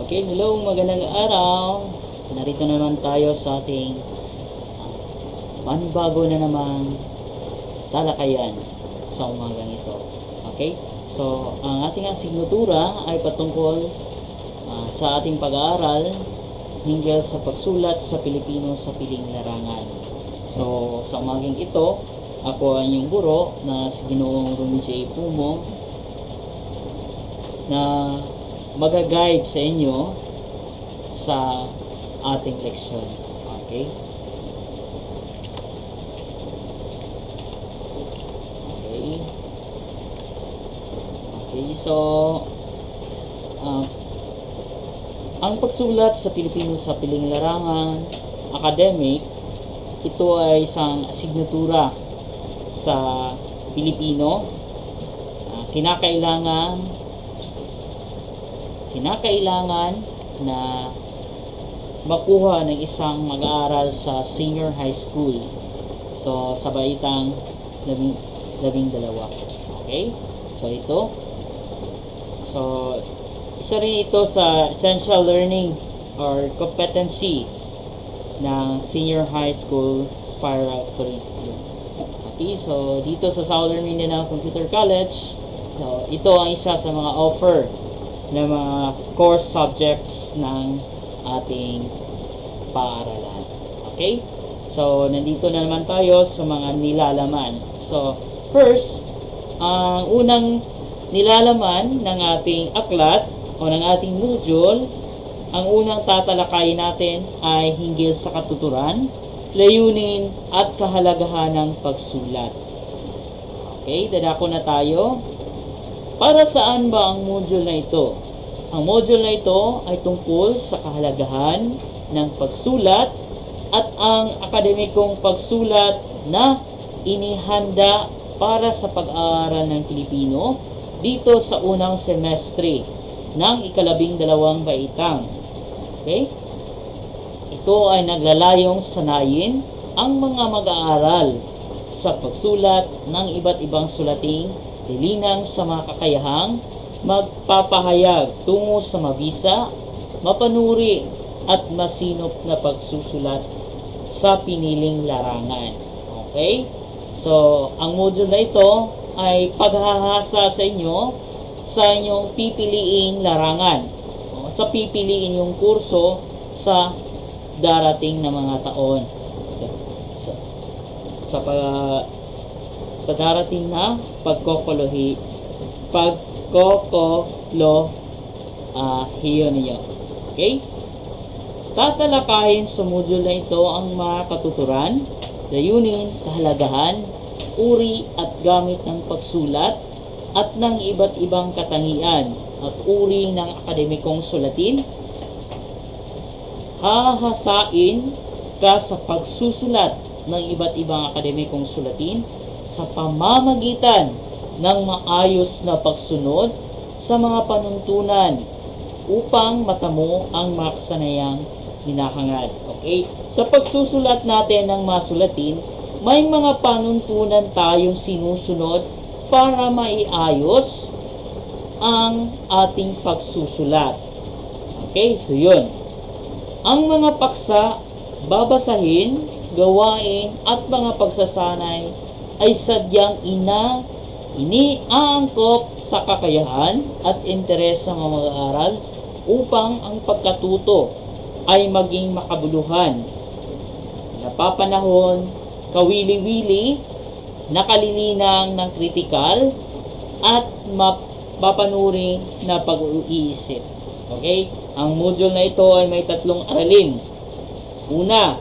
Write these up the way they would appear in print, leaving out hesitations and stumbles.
Okay, hello, magandang araw. Narito naman tayo sa ating panibago na namang talakayan sa umagang ito. Okay? So, ang ating asignatura ay patungkol sa ating pag-aaral hinggil sa pagsulat sa Pilipino sa piling larangan. So, sa umagang ito, ako ang inyong guro na si Ginoong Romy J. Pumo na mag-guide sa inyo sa ating leksyon. Okay? Okay. Okay, so ang pagsulat sa Pilipino sa piling larangan academic, ito ay isang asignatura sa Pilipino. Kinakailangan na makuha ng isang mag-aaral sa senior high school. So, sa baitang 12. Okay? So, ito. So, isa rin ito sa essential learning or competencies ng senior high school spiral curriculum. Okay? So, dito sa Southern Mindanao Computer College, so, ito ang isa sa mga offer na mga course subjects ng ating paaralan. Okay? So, nandito na naman tayo sa mga nilalaman. So, first, ang unang nilalaman ng ating aklat o ng ating module, ang unang tatalakayin natin ay hinggil sa katuturan, layunin at kahalagahan ng pagsulat. Okay, dadako na tayo. Para saan ba ang module na ito? Ang module na ito ay tungkol sa kahalagahan ng pagsulat at ang akademikong pagsulat na inihanda para sa pag-aaral ng Pilipino dito sa unang semestre ng ika-12 baitang. Okay? Ito ay naglalayong sanayin ang mga mag-aaral sa pagsulat ng iba't ibang sulating lilinang sa mga kakayahang magpapahayag tungo sa mabisa, mapanuri at masinop na pagsusulat sa piniling larangan. Okay? So, ang module na ito ay paghahasa sa inyo sa inyong pipiliing larangan. Sa pipiliin yung kurso sa darating na mga taon. Sa darating na pagkokolohiyo niyo. Okay? Tatalakayin sa module na ito ang mga katuturan, layunin, kahalagahan, uri at gamit ng pagsulat at ng iba't ibang katangian at uri ng akademikong sulatin. Hahasain ka sa pagsusulat ng iba't ibang akademikong sulatin sa pamamagitan ng maayos na pagsunod sa mga panuntunan upang matamo ang mga kasanayang hinahangad. Okay? Sa pagsusulat natin ng mga sulatin, may mga panuntunan tayong sinusunod para maiayos ang ating pagsusulat. Okay? So, yun. Ang mga paksa, babasahin, gawain, at mga pagsasanay ay sadyang iniaangkop sa kakayahan at interes ng mga mag-aaral upang ang pagkatuto ay maging makabuluhan, napapanahon, kawili-wili, nakalilinang ng kritikal, at mapapanuri na pag-uisip. Okay? Ang module na ito ay may 3 aralin. Una,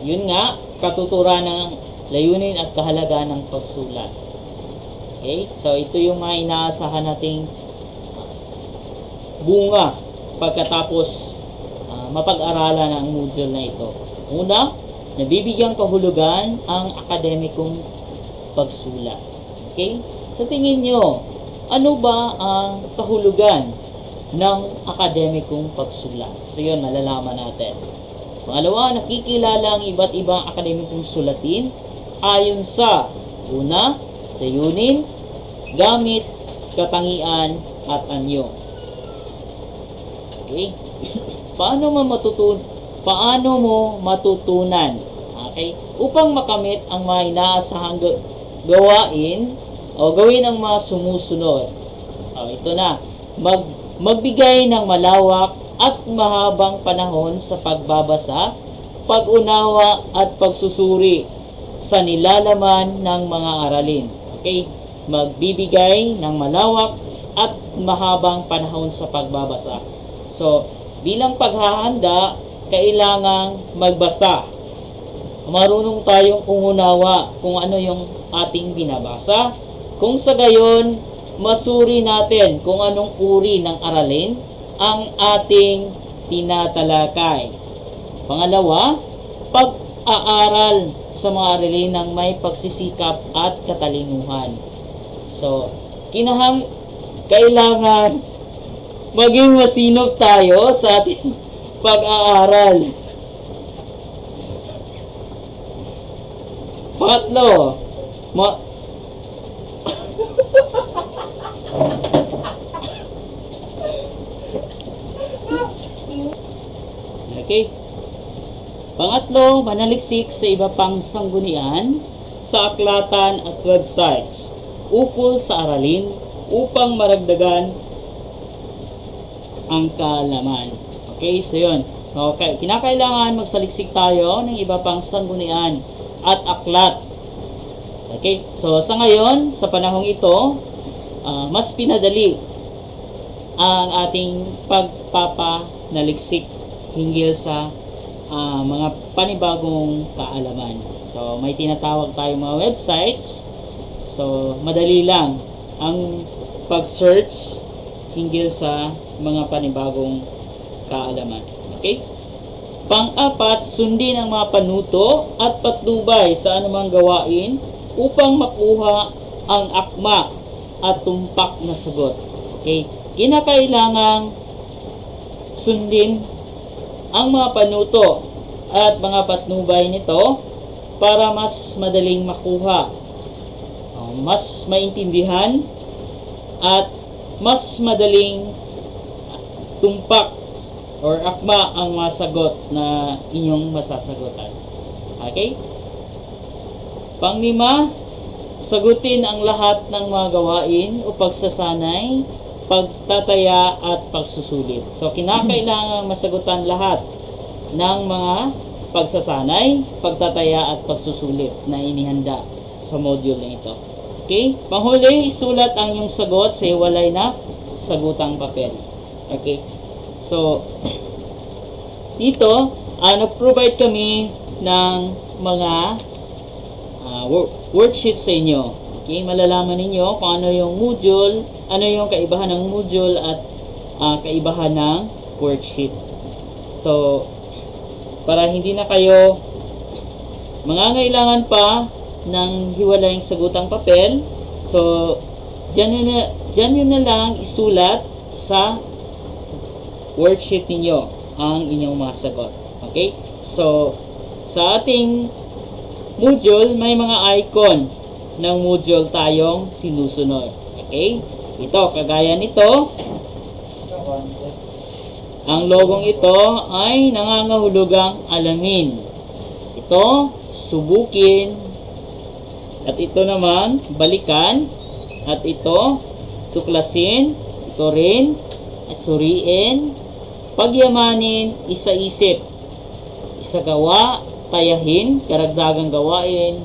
yun nga, katuturan ng layunin at kahalagaan ng pagsulat. Okay? So, ito yung mga inaasahan nating bunga pagkatapos mapag-aralan ang module na ito. Una, nabibigyang kahulugan ang akademikong pagsulat. Okay? Sa tingin nyo, ano ba ang kahulugan ng akademikong pagsulat? So, yun, malalaman natin. Pangalawa, nakikilala ang iba't ibang akademikong sulatin ayon sa una, layunin, gamit, katangian, at anyo. Okay? Paano mo matutunan? Okay? Upang makamit ang mga inaasahang gawain o gawin ang mga sumusunod. So, ito na. Magbigay ng malawak at mahabang panahon sa pagbabasa, pag-unawa at pagsusuri sa nilalaman ng mga aralin. Okay? Magbibigay ng malawak at mahabang panahon sa pagbabasa. So, bilang paghahanda, kailangang magbasa. Marunong tayong umunawa kung ano yung ating binabasa. Kung sa gayon, masuri natin kung anong uri ng aralin ang ating tinatalakay. Pangalawa, pag-aaral sa mga aralin ng may pagsisikap at katalinuhan. So, kailangan maging masinop tayo sa ating pag-aaral. Pangatlo, okay. Pangatlo, manaliksik sa iba pang sanggunian, sa aklatan at websites ukol sa aralin upang maragdagan ang kaalaman. Okay, so yun. Okay, kinakailangan magsaliksik tayo ng iba pang sanggunian at aklat. Okay, so sa ngayon, sa panahong ito, mas pinadali ang ating pagpapanaliksik hinggil sa mga panibagong kaalaman. So, may tinatawag tayong mga websites. So, madali lang ang pag-search hinggil sa mga panibagong kaalaman. Okay? Pang-apat, sundin ang mga panuto at patnubay sa anumang gawain upang makuha ang akma at tumpak na sagot. Okay? Kinakailangang sundin ang mga panuto at mga patnubay nito para mas madaling makuha, mas maintindihan at mas madaling tumpak or akma ang mga sagot na inyong masasagutan. Okay? Panglima, sagutin ang lahat ng mga gawain o pagsasanay, pagtataya at pagsusulit. So, kinakailangan masagutan lahat ng mga pagsasanay, pagtataya at pagsusulit na inihanda sa module na ito. Okay? Panghuli, isulat ang iyong sagot sa hiwalay na sagutang papel. Okay? So, dito, nag-provide kami ng mga worksheet sa inyo. Okay, malalaman ninyo kung ano yung module, ano yung kaibahan ng module at kaibahan ng worksheet. So, para hindi na kayo mangangailangan pa ng hiwalayang sagutang papel, so, dyan nyo na lang isulat sa worksheet ninyo ang inyong mga sagot. Okay? So, sa ating module, may mga icon ng module tayong sinusunod. Okay? Ito, kagaya nito, ang logong ito ay nangangahulugang alamin. Ito, subukin. At ito naman, balikan. At ito, tuklasin. Ito rin, suriin. Pagyamanin, isaisip. Isagawa, tayahin, karagdagang gawain,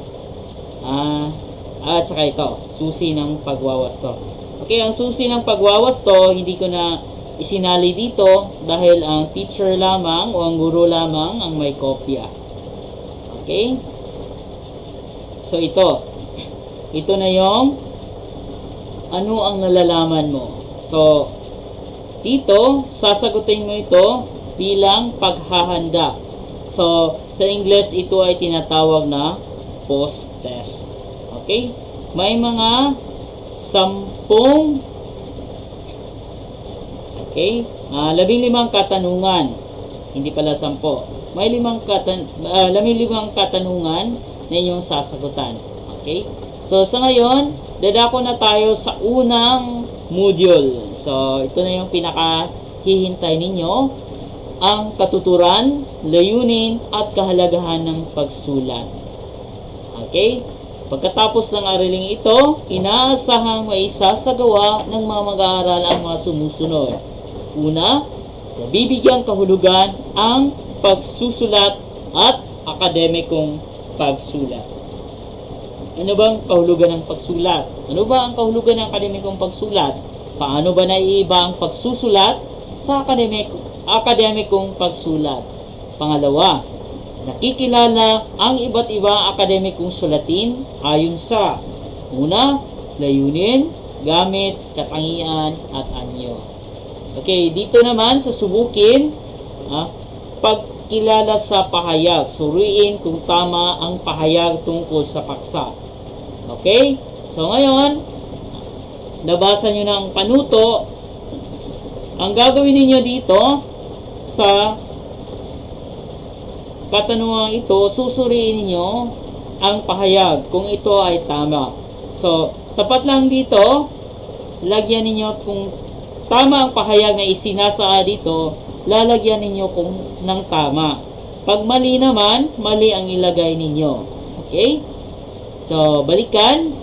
at saka ito, susi ng pagwawasto. Okay, ang susi ng pagwawasto, hindi ko na isinali dito dahil ang teacher lamang o ang guro lamang ang may kopya. Okay? So, ito na yung ano ang nalalaman mo. So, dito, sasagutin mo ito bilang paghahanda. So, sa English, ito ay tinatawag na post-test. Okay? May mga 10 okay? 15 katanungan. Hindi pala 10. May 15 katanungan na inyong sasagutan. Okay? So, sa ngayon, dadako na tayo sa unang module. So, ito na yung hihintay ninyo ang katuturan, layunin at kahalagahan ng pagsulat. Okay? Pagkatapos ng araling ito, inaasahang maisasagawa ng mga mag-aaral ang mga sumusunod. Una, nabibigyang kahulugan ang pagsusulat at akademikong pagsulat. Ano bang kahulugan ng pagsulat? Ano ba ang kahulugan ng akademikong pagsulat? Paano ba naiiba ang pagsusulat sa akademikong pagsulat? Pangalawa, nakikilala ang iba't ibang akademikong sulatin ayon sa una, layunin, gamit, katangian, at anyo. Okay, dito naman sa subukin, pagkilala sa pahayag. Suriin kung tama ang pahayag tungkol sa paksa. Okay? So ngayon, nabasa nyo na ang panuto. Ang gagawin ninyo dito sa katanungan ito, susuriin ninyo ang pahayag kung ito ay tama. So, sapat lang dito, lagyan ninyo kung tama ang pahayag na isinasa dito, lalagyan ninyo kung ng tama. Pag mali naman, mali ang ilagay ninyo. Okay? So, balikan.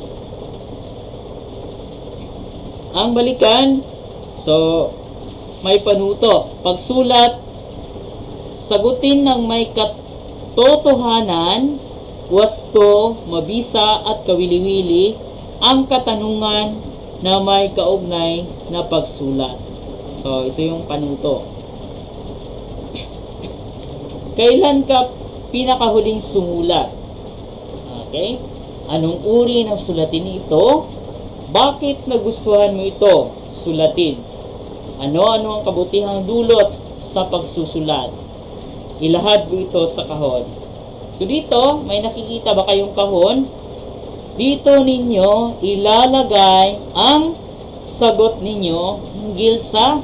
Ang balikan, so, may panuto. Pagsulat, sagutin ng may katotohanan, wasto, mabisa at kawili-wili ang katanungan na may kaugnay na pagsulat. So, ito yung panuto. Kailan ka pinakahuling sumulat? Okay? Anong uri ng sulatin ito? Bakit nagustuhan mo ito sulatin? Ano-ano ang kabutihang dulot sa pagsusulat? Ilahad mo ito sa kahon. So dito, may nakikita ba kayong kahon? Dito ninyo ilalagay ang sagot ninyo hinggil sa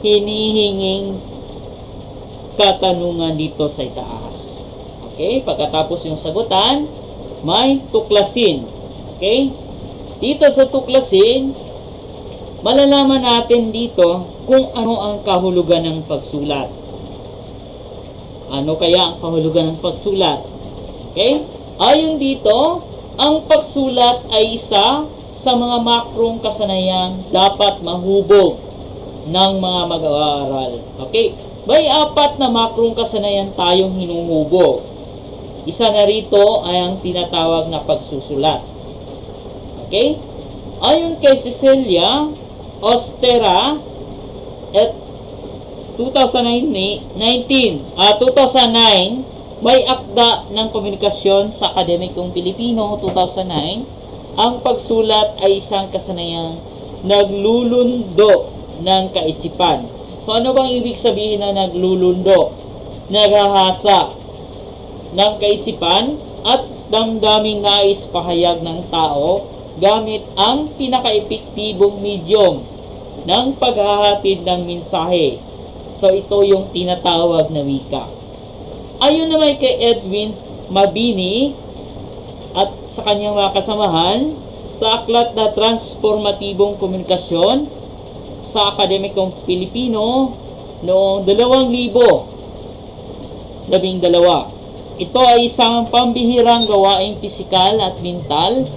hinihinging katanungan dito sa itaas. Okay? Pagkatapos yung sagutan, may tuklasin. Okay? Dito sa tuklasin, malalaman natin dito kung ano ang kahulugan ng pagsulat. Ano kaya ang kahulugan ng pagsulat? Okay? Ayon dito, ang pagsulat ay isa sa mga makrong kasanayang dapat mahubog ng mga mag-aaral. Okay? May 4 na makrong kasanayan tayong hinuhubog. Isa na rito ay ang tinatawag na pagsusulat. Okay? Ayon kay Cecilia Ostera at 2009, may akda ng komunikasyon sa Akademikong Pilipino 2009, ang pagsulat ay isang kasanayang naglulundo ng kaisipan. So ano bang ibig sabihin na naglulundo? Naghahasa ng kaisipan at damdaming nais pahayag ng tao gamit ang pinaka-epektibong medium ng paghahatid ng mensahe. So ito yung tinatawag na wika. Ayon naman kay Edwin Mabini at sa kanyang mga kasamahan sa aklat na Transformatibong Komunikasyon sa Akademikong Pilipino noong 2012. Ito ay isang pambihirang gawaing pisikal at mental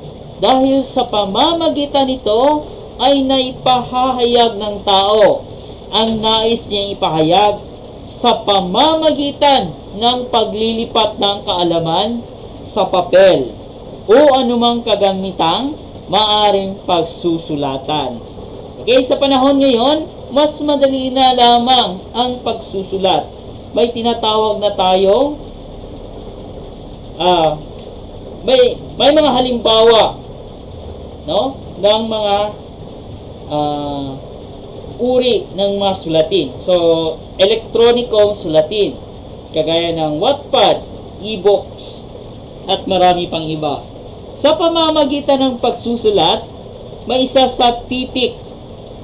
dahil sa pamamagitan nito ay naipahahayag ng tao ang nais niyang ipahayag sa pamamagitan ng paglilipat ng kaalaman sa papel o anumang kagamitang maaring pagsusulatan. Okay, sa panahon ngayon, mas madali na lamang ang pagsusulat. May tinatawag na tayo, may mga halimbawa, no, ng mga uri ng mga sulatin. So, elektronikong sulatin, kagaya ng Wattpad, e-books, at marami pang iba. Sa pamamagitan ng pagsusulat, may isa sa titik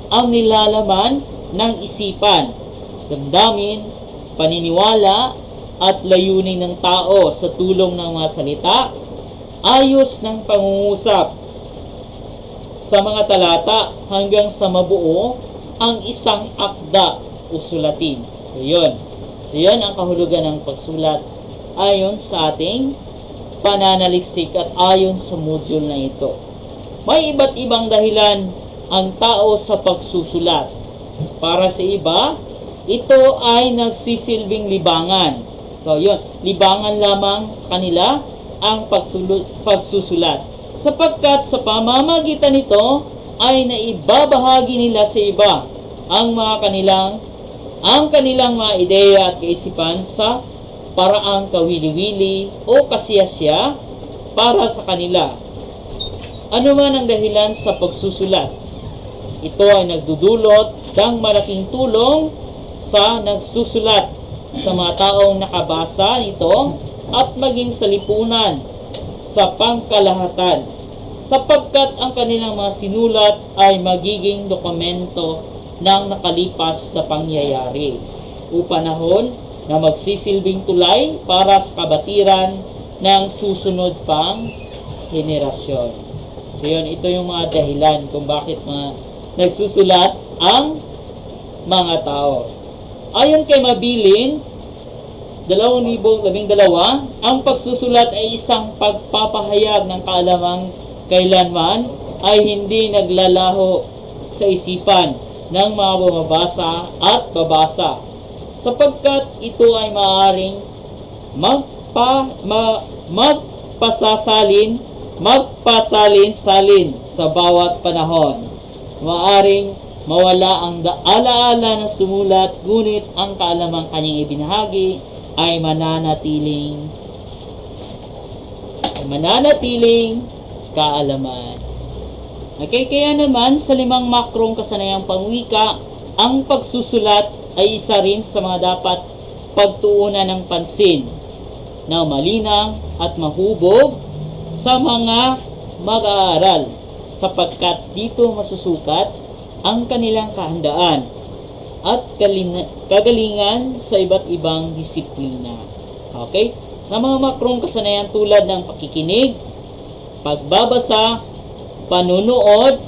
ang nilalaman ng isipan, damdamin, paniniwala, at layunin ng tao sa tulong ng mga salita, ayos ng pangungusap sa mga talata hanggang sa mabuo ang isang akda usulatin. So, yun. So, yun ang kahulugan ng pagsulat ayon sa ating pananaliksik at ayon sa module na ito. May iba't ibang dahilan ang tao sa pagsusulat. Para sa iba, ito ay nagsisilbing libangan. So, yun. Libangan lamang sa kanila ang pagsusulat. Sapagkat sa pamamagitan nito ay naibabahagi nila sa iba ang kanilang mga ideya at kaisipan sa paraang kawili-wili o kasiyasya para sa kanila. Ano man ang dahilan sa pagsusulat, ito ay nagdudulot ng malaking tulong sa nagsusulat sa mga taong nakabasa nito at maging sa lipunan sa pangkalahatan, sapagkat ang kanilang mga sinulat ay magiging dokumento ng nakalipas na pangyayari o panahon na magsisilbing tulay para sa kabatiran ng susunod pang henerasyon. So yun, ito yung mga dahilan kung bakit nagsusulat ang mga tao. Ayon kay Mabilin, 2012, ang pagsusulat ay isang pagpapahayag ng kaalamang kailanman ay hindi naglalaho sa isipan ng mga bumabasa at babasa, sapagkat ito ay maaaring magpasalin-salin sa bawat panahon. Maaaring mawala ang alaala ng sumulat, ngunit ang kaalamang kanyang ibinahagi ay mananatiling kaalaman. Okay, kaya naman sa 5 makrong kasanayang pangwika, ang pagsusulat ay isa rin sa mga dapat pagtuunan ng pansin na malinang at mahubog sa mga mag-aaral, sapagkat dito masusukat ang kanilang kahandaan at kagalingan sa iba't ibang disiplina. Okay? Sa mga makrong kasanayan tulad ng pakikinig, pagbabasa, panunood,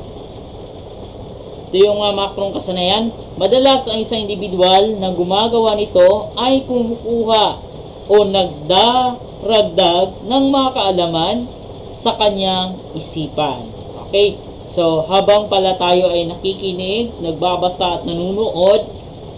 ito yung mga makrong kasanayan, madalas ang isang individual na gumagawa nito ay kumukuha o nagdaragdag ng mga kaalaman sa kanyang isipan. Okay? So, habang pala tayo ay nakikinig, nagbabasa at nanunood,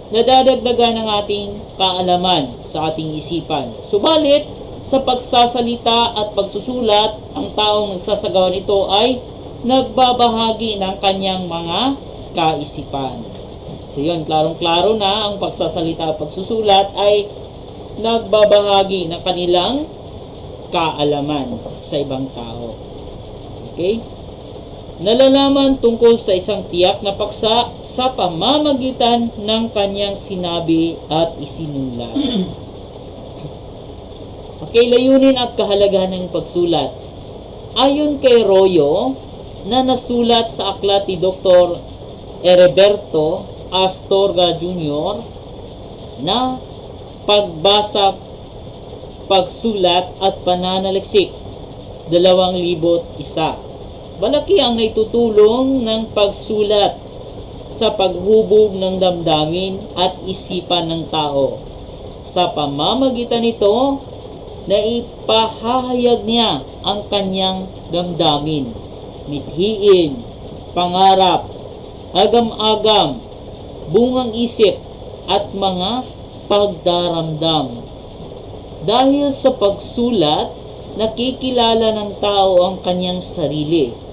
nadadagdagan ng ating kaalaman sa ating isipan. Subalit, sa pagsasalita at pagsusulat, ang taong nagsasagawa nito ay nagbabahagi ng kanyang mga kaisipan. So, yun, klarong-klaro na ang pagsasalita at pagsusulat ay nagbabahagi ng kanilang kaalaman sa ibang tao. Okay? Nalalaman tungkol sa isang tiyak na paksa sa pamamagitan ng kanyang sinabi at isinulat. Okay, layunin at kahalagahan ng pagsulat. Ayon kay Royo, na nasulat sa aklat ni Dr. Heriberto Astorga Jr. na pagbasa, pagsulat at pananaliksik, 2001. Malaki ang naitutulong ng pagsulat sa paghubog ng damdamin at isipan ng tao. Sa pamamagitan nito, naipahahayag niya ang kanyang damdamin, mithiin, pangarap, agam-agam, bungang isip, at mga pagdaramdam. Dahil sa pagsulat, nakikilala ng tao ang kanyang sarili,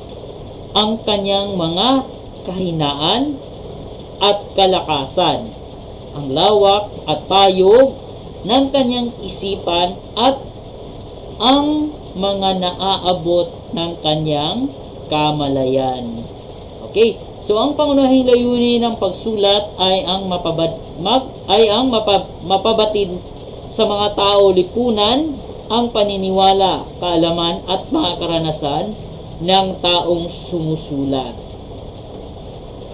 ang kanyang mga kahinaan at kalakasan, ang lawak at tayog ng kanyang isipan at ang mga naaabot ng kanyang kamalayan. Okay, so ang pangunahing layunin ng pagsulat ay ang mapabatid sa mga tao lipunan ang paniniwala, kaalaman at mga karanasan ng taong sumusulat.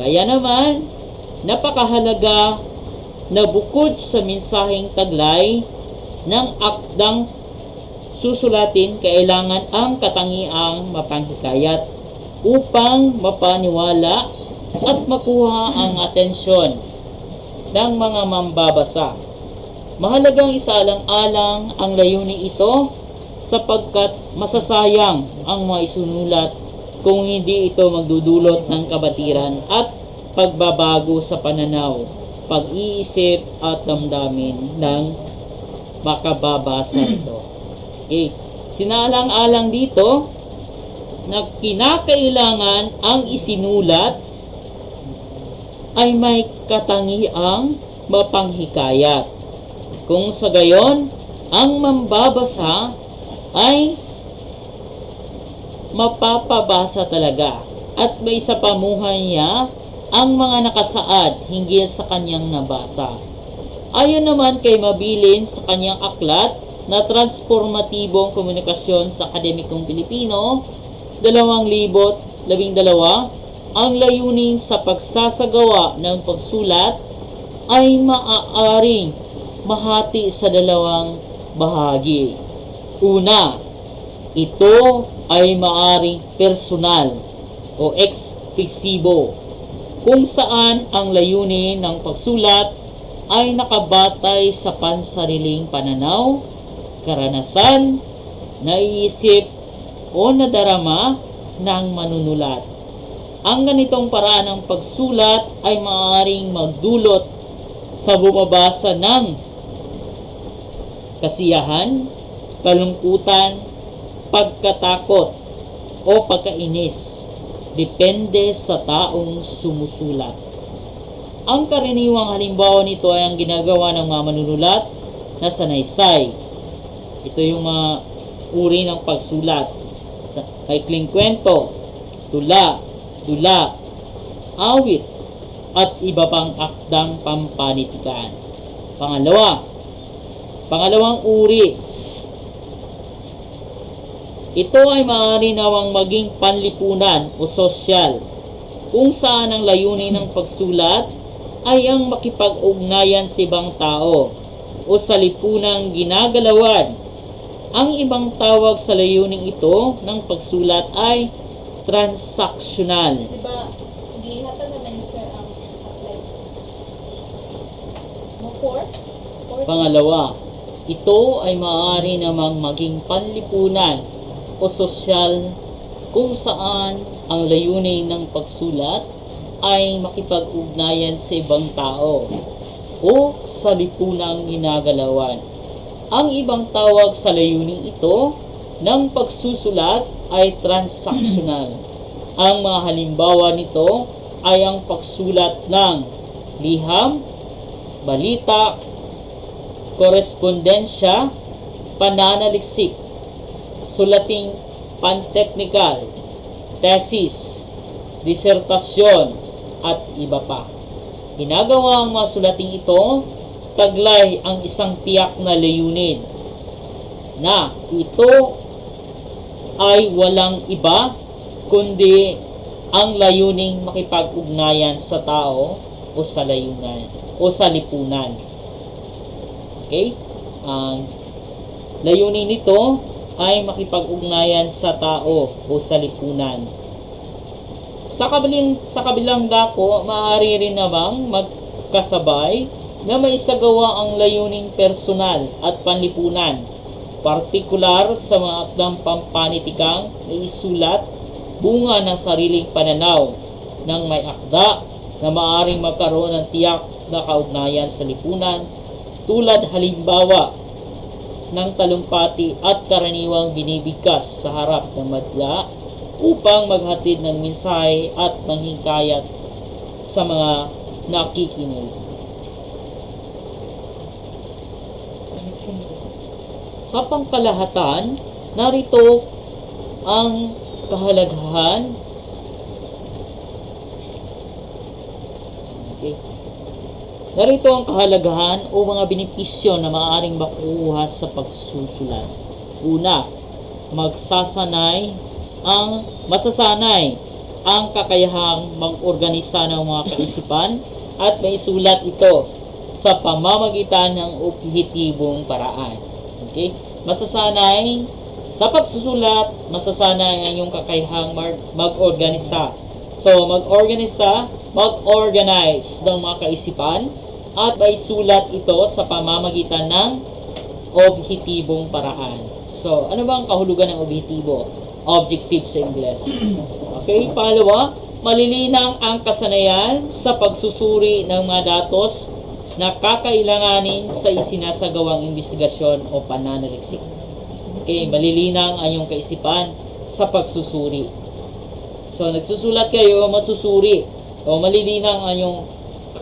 Kaya naman, napakahalaga na bukod sa mensaheng taglay ng akdang susulatin, kailangan ang katangiang mapanghikayat upang mapaniwala at makuha ang atensyon ng mga mambabasa. Mahalagang isaalang-alang ang layunin ito sapagkat masasayang ang mga isunulat kung hindi ito magdudulot ng kabatiran at pagbabago sa pananaw, pag-iisip at damdamin ng makababasa nito. Okay. Sinaalang-alang dito na kinakailangan ang isinulat ay may katangiang mapanghikayat. Kung sa gayon, ang mambabasa ay mapapabasa talaga at may sa pamuhay niya ang mga nakasaad hinggil sa kanyang nabasa. Ayon naman kay Mabilin sa kanyang aklat na Transformatibong Komunikasyon sa Akademikong Pilipino, 2012, ang layunin sa pagsasagawa ng pagsulat ay maaaring mahati sa dalawang bahagi. Una, ito ay maaaring personal o ekspresibo, kung saan ang layunin ng pagsulat ay nakabatay sa pansariling pananaw, karanasan, naiisip o nadarama ng manunulat. Ang ganitong paraan ng pagsulat ay maaaring magdulot sa bumabasa ng kasiyahan, kalungkutan, pagkatakot o pagkainis, depende sa taong sumusulat. Ang karaniwang halimbawa nito ay ang ginagawa ng mga manunulat na sanaysay. Ito yung mga uri ng pagsulat. Maikling kwento, tula, awit, at iba pang akdang pampanitikan. Pangalawang uri, ito ay maaari nawang maging panlipunan o sosyal, kung saan ang layunin ng pagsulat ay ang makipag-ugnayan sa ibang tao o sa lipunang ginagalawan. Ang ibang tawag sa layuning ito ng pagsulat ay transactional. Diba, gihatag naman ni Sir ang apply. Pangalawa, ito ay maaari namang maging panlipunan o sosyal, kung saan ang layunin ng pagsulat ay makipag-ugnayan sa ibang tao o sa lipunang ginagalawan. Ang ibang tawag sa layunin ito ng pagsusulat ay transactional. Ang mga halimbawa nito ay ang pagsulat ng liham, balita, korespondensya, pananaliksik, sulating panteknikal, tesis, disertasyon, at iba pa. Ginagawa ang mga sulating ito, taglay ang isang tiyak na layunin na ito ay walang iba kundi ang layuning makipag-ugnayan sa tao o sa layunan o sa lipunan. Okay? Ang layunin nito ay makipag-ugnayan sa tao o sa lipunan. Sa kabilang dako, maaari rin namang magkasabay na maisagawa ang layuning personal at panlipunan, partikular sa mga akdang pampanitigang naisulat bunga ng sariling pananaw ng may akda na maaaring magkaroon ng tiyak na kaugnayan sa lipunan, tulad halimbawa ng talumpati at karaniwang binibigkas sa harap ng madla upang maghatid ng mensahe at manghikayat sa mga nakikinig. Sa pangkalahatan, narito ang kahalagahan Narito ang kahalagahan o mga benepisyo na maaaring makuha sa pagsusulat. Una, masasanay ang kakayahang mag-organisa ng mga kaisipan at maisulat ito sa pamamagitan ng objektibong paraan. Okay? Masasanay sa pagsusulat, masasanay ang iyong kakayahang mag-organisa. So, mag-organize ng mga kaisipan at ay sulat ito sa pamamagitan ng objetibong paraan. So, ano ba ang kahulugan ng objektibo? Objective sa Ingles. Okay, pangalawa, malilinang ang kasanayan sa pagsusuri ng mga datos na kakailanganin sa isinasagawang investigasyon o pananaliksik. Okay, malilinang ang iyong kaisipan sa pagsusuri. So, nagsusulat kayo, masusuri. O malilinang ang iyong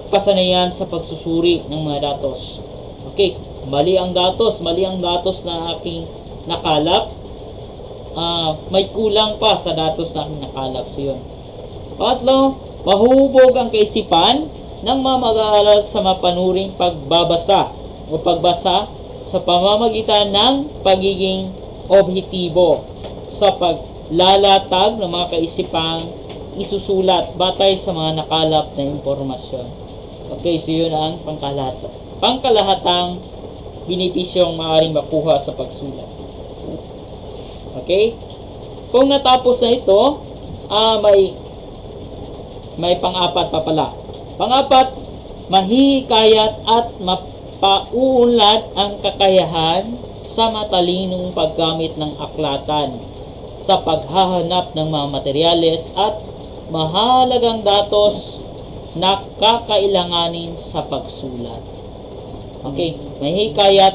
kasanayan sa pagsusuri ng mga datos. Okay, mali ang datos na aking nakalap. May kulang pa sa datos na aking nakalap. So, yun. Pangatlo, mahubog ang kaisipan ng mga mag-aaral sa mapanuring pagbabasa o pagbasa sa pamamagitan ng pagiging objektibo sa paglalatag ng mga kaisipang isusulat batay sa mga nakalap na impormasyon. Okay, so yun ang pangkalahatang benepisyong maaaring makuha sa pagsulat. Okay? Kung natapos na ito, may pang-apat pa pala. Pang-apat, mahihikayat at mapauunlad ang kakayahan sa matalinong paggamit ng aklatan sa paghahanap ng mga materyales at mahalagang datos na kakailanganin sa pagsulat. Okay, mahihikayat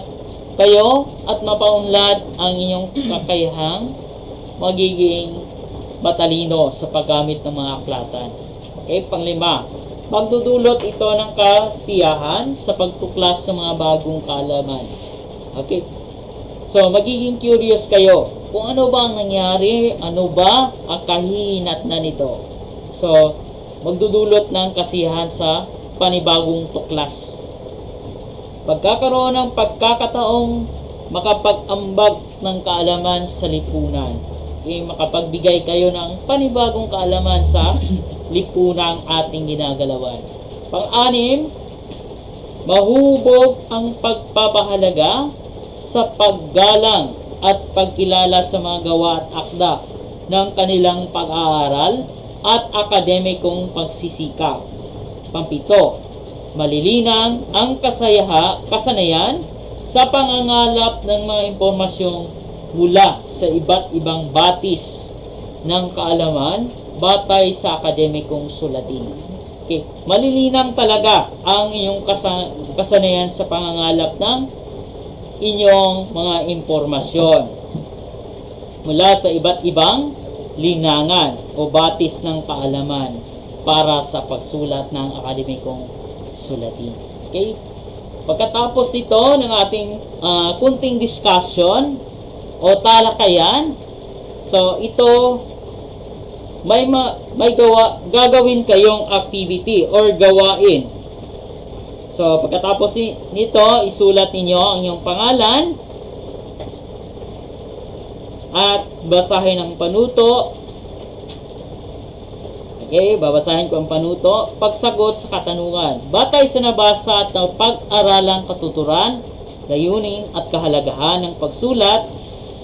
kayo at mapaunlad ang inyong kakayahang magiging matalino sa paggamit ng mga aklatan. Okay, panglima, magdudulot ito ng kasiyahan sa pagtuklas sa mga bagong kaalaman. Okay, so magiging curious kayo kung ano ba ang nangyari, ano ba ang kahihinatnan nito. So, magdudulot ng kasiyahan sa panibagong tuklas. Pagkakaroon ng pagkakataong makapag-ambag ng kaalaman sa lipunan. Okay, makapagbigay kayo ng panibagong kaalaman sa lipunang ating ginagalawan. Pang-anim, mahubog ang pagpapahalaga sa paggalang at pagkilala sa mga gawa at akda ng kanilang pag-aaral at akademikong pagsisikap. Pang-pito, malilinang ang kasanayan sa pangangalap ng mga impormasyong mula sa iba't ibang batis ng kaalaman batay sa akademikong sulatin. Okay, malilinang talaga ang inyong kasanayan sa pangangalap ng inyong mga impormasyon mula sa iba't ibang linangan o batis ng kaalaman para sa pagsulat ng akademikong sulatin. Okay? Pagkatapos nito ng ating kunting discussion o talakayan, so ito may gagawin kayong activity or gawain. So pagkatapos nito, isulat ninyo ang inyong pangalan at basahin ang panuto. Okay, babasahin ko ang panuto. Pagsagot sa katanungan. Batay sa nabasa at pag-aralang katuturan, layunin at kahalagahan ng pagsulat,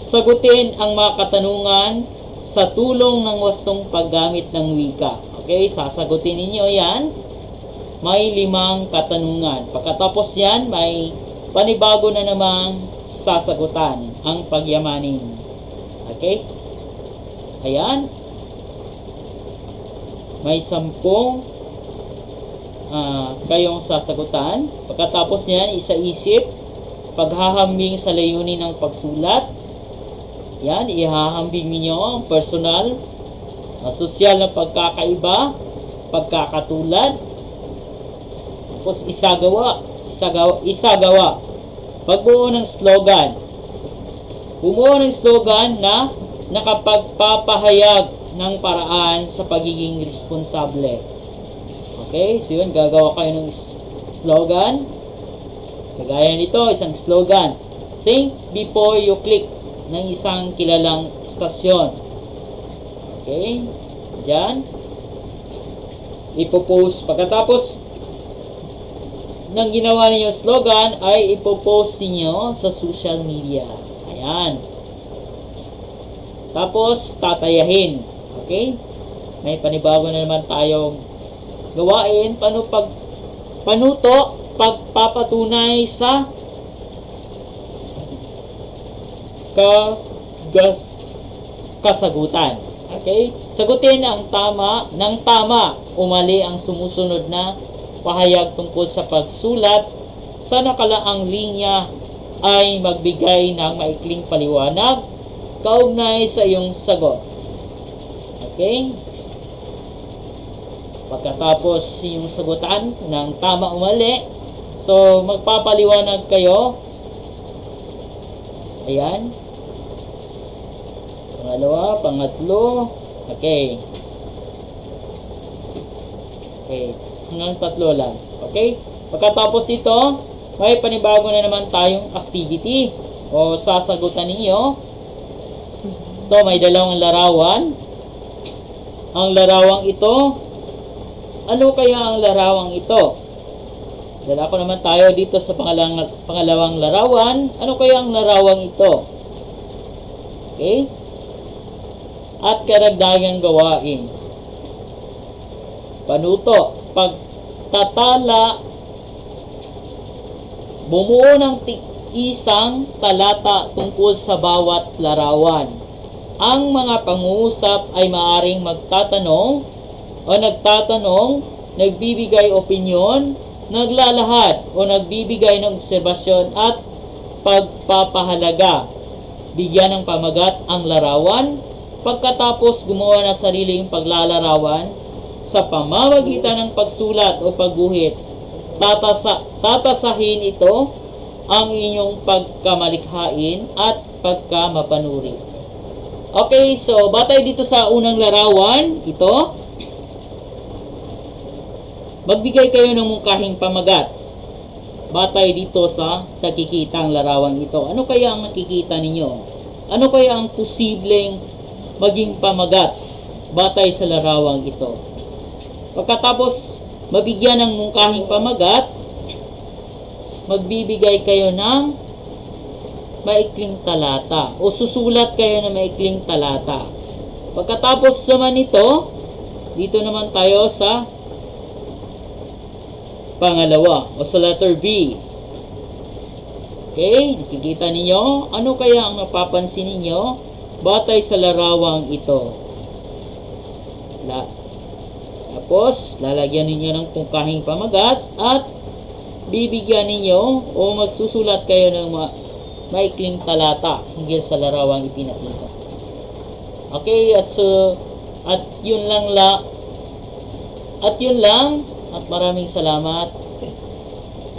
sagutin ang mga katanungan sa tulong ng wastong paggamit ng wika. Okay, sasagutin ninyo yan. May 5 katanungan. Pagkatapos yan, may panibago na namang sasagutan ang pagyamanin. Okay? Ayan. May 10 kayong sasagutan. Pagkatapos yan, isa-isip, paghahambing sa layunin ng pagsulat. Yan, ihahambing niyo ang personal, sosyal na pagkakaiba, pagkakatulad, tapos isagawa. Pagbuo ng slogan. Bumuo ng slogan na nakapagpapahayag ng paraan sa pagiging responsable. Okay, so yun, gagawa kayo ng slogan. Kagaya nito, isang slogan. Think before you click, ng isang kilalang istasyon. Okay, dyan. Ipopost. Pagkatapos ng ginawa niyo slogan, ay ipopost niyo sa social media. Ayan. Tapos, tatayahin. Okay? May panibago na naman tayong gawain. Panuto pagpapatunay sa kasagutan. Okay? Sagutin ang tama ng tama o mali ang sumusunod na pahayag tungkol sa pagsulat sa nakalaang linya ay magbigay ng maikling paliwanag kaugnay sa iyong sagot. Okay? Pagkatapos yung sagutan ng tama o mali, so magpapaliwanag kayo. Ayan. Pangalawa, pangatlo. Okay. Okay. Hanggang tatlo lang. Okay? Pagkatapos ito, may panibago na naman tayong activity o sasagutan ninyo. Ito, may dalawang larawan. Ang larawang ito, ano kaya ang larawang ito? Dala ko naman tayo dito sa pangalawang larawan. Ano kaya ang larawang ito? Okay? At karagdagang gawain. Panuto. Pagtatala, bumuo ng isang talata tungkol sa bawat larawan. Ang mga pangungusap ay maaaring magtatanong o nagtatanong, nagbibigay opinyon, naglalahad o nagbibigay ng obserbasyon at pagpapahalaga. Bigyan ng pamagat ang larawan. Pagkatapos gumawa ng sariling paglalarawan sa pamamagitan ng pagsulat o pagguhit. Tatasahin ito ang inyong pagkamalikhain at pagkamapanuri. Okay, so batay dito sa unang larawan, ito, magbigay kayo ng mungkahing pamagat. Batay dito sa nakikitang larawang ito. Ano kaya ang nakikita ninyo? Ano kaya ang posibleng maging pamagat batay sa larawang ito? Pagkatapos mabigyan ng mungkahing pamagat, magbibigay kayo ng maikling talata o susulat kayo ng maikling talata. Pagkatapos naman ito, dito naman tayo sa pangalawa o sa letter B. Okay, nakikita ninyo, ano kaya ang napapansin ninyo batay sa larawang ito? Tapos, lalagyan ninyo ng pungkahing pamagat at bibigyan ninyo o magsusulat kayo ng maikling talata hinggil sa larawang ipinakita. Okay, at yun lang at maraming salamat.